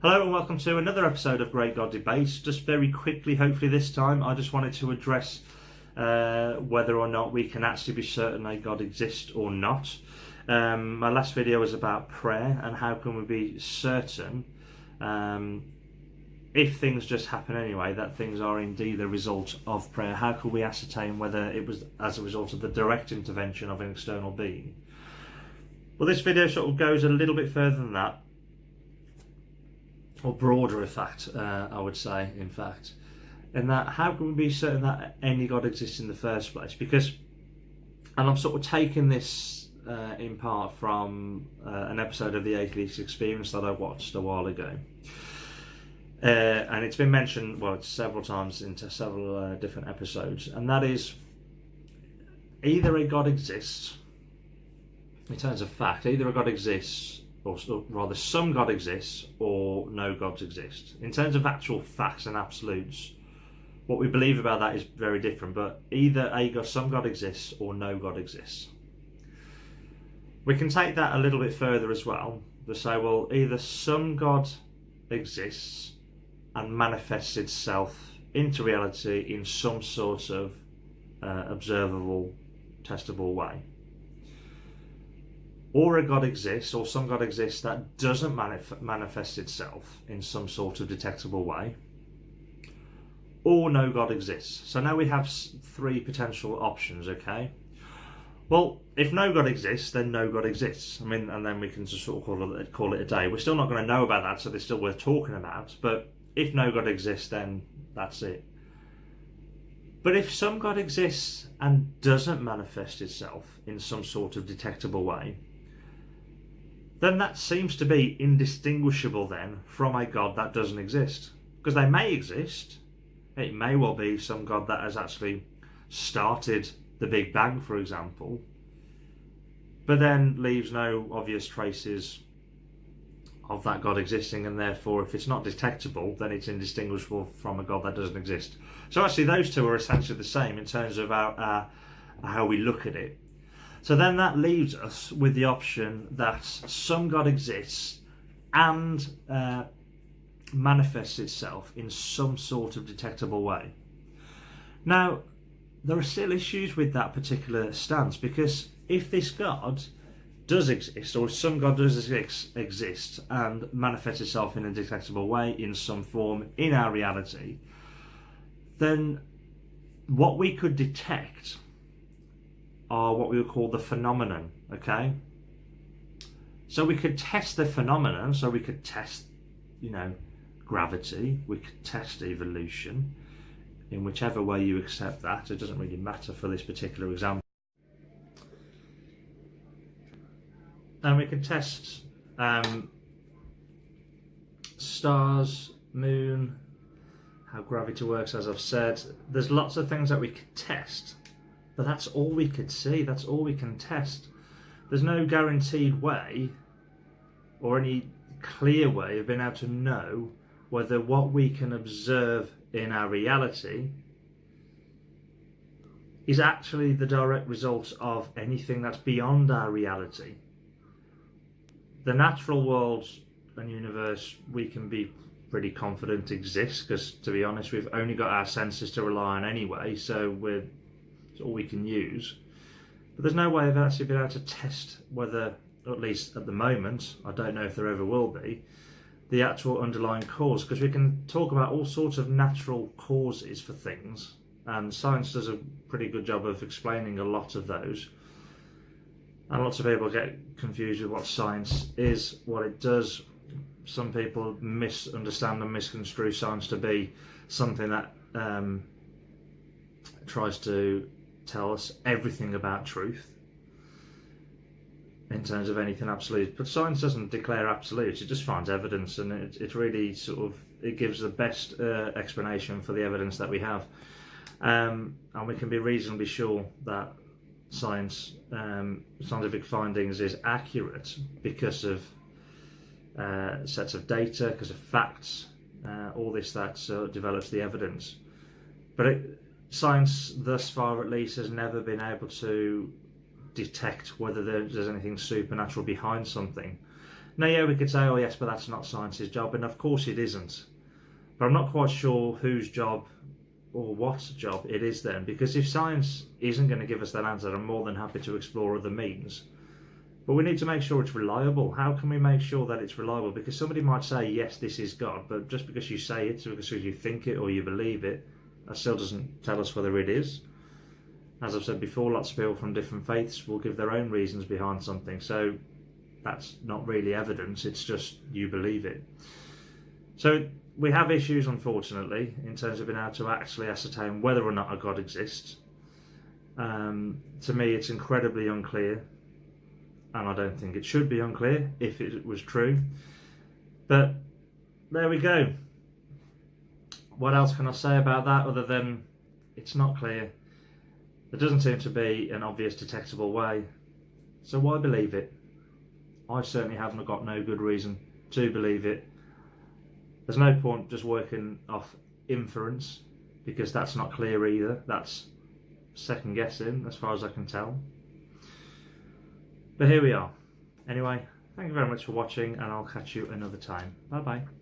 Hello and welcome to another episode of Great God Debates. Just very quickly, hopefully this time, I just wanted to address whether or not we can actually be certain a God exists or not. My last video was about prayer and how can we be certain, if things just happen anyway, that things are indeed the result of prayer. How could we ascertain whether it was as a result of the direct intervention of an external being? Well, this video sort of goes a little bit further than that, or broader, in fact, I would say, in fact, and that how can we be certain that any God exists in the first place? Because, and I'm sort of taking this in part from an episode of the Atheist Experience that I watched a while ago, and it's been mentioned, well, it's several times into several different episodes, and that is either a God exists, in terms of fact, either a God exists, or rather some God exists, or no gods exist. In terms of actual facts and absolutes, what we believe about that is very different, but either some God exists or no God exists. We can take that a little bit further as well, to say, well, either some God exists and manifests itself into reality in some sort of observable, testable way, or a God exists, or some God exists that doesn't manifest itself in some sort of detectable way, or no God exists. So now we have three potential options, okay? Well, if no God exists, then no God exists. I mean, and then we can just sort of call it a day. We're still not going to know about that, so they're still worth talking about. But if no God exists, then that's it. But if some God exists and doesn't manifest itself in some sort of detectable way, then that seems to be indistinguishable then from a God that doesn't exist. Because they may exist. It may well be some God that has actually started the Big Bang, for example, but then leaves no obvious traces of that God existing, and therefore if it's not detectable, then it's indistinguishable from a God that doesn't exist. So actually those two are essentially the same in terms of how we look at it. So then that leaves us with the option that some God exists and manifests itself in some sort of detectable way. Now, there are still issues with that particular stance, because if this God does exist, or some God does exist and manifests itself in a detectable way in some form in our reality, then what we could detect are what we would call the phenomenon, okay? So we could test the phenomenon, so we could test, gravity, we could test evolution, in whichever way you accept that. It doesn't really matter for this particular example. And we can test stars, moon, how gravity works, as I've said. There's lots of things that we could test, but that's all we could see, that's all we can test. There's no guaranteed way or any clear way of being able to know whether what we can observe in our reality is actually the direct result of anything that's beyond our reality. The natural world and universe, we can be pretty confident exists, because to be honest, we've only got our senses to rely on anyway, so it's all we can use. But there's no way of actually being able to test whether, or at least at the moment, I don't know if there ever will be, the actual underlying cause, because we can talk about all sorts of natural causes for things, and science does a pretty good job of explaining a lot of those. And lots of people get confused with what science is, what it does. Some people misunderstand and misconstrue science to be something that tries to tell us everything about truth in terms of anything absolute. But science doesn't declare absolutes, it just finds evidence, and it really it gives the best explanation for the evidence that we have. And we can be reasonably sure that scientific findings is accurate because of sets of data, because of facts, all this that develops the evidence. But science, thus far at least, has never been able to detect whether there's anything supernatural behind something. Now, yeah, we could say, oh yes, but that's not science's job, and of course it isn't. But I'm not quite sure whose job or what job it is then, because if science isn't going to give us that answer, I'm more than happy to explore other means. But we need to make sure it's reliable. How can we make sure that it's reliable? Because somebody might say, yes, this is God, but just because you say it, because you think it or you believe it, that still doesn't tell us whether it is. As I've said before, lots of people from different faiths will give their own reasons behind something. So that's not really evidence, it's just you believe it. So we have issues, unfortunately, in terms of being able to actually ascertain whether or not a God exists. To me, it's incredibly unclear, and I don't think it should be unclear if it was true. But there we go. What else can I say about that other than it's not clear? There doesn't seem to be an obvious detectable way. So why believe it? I certainly haven't got no good reason to believe it. There's no point just working off inference, because that's not clear either. That's second guessing as far as I can tell. But here we are. Anyway, thank you very much for watching, and I'll catch you another time. Bye bye.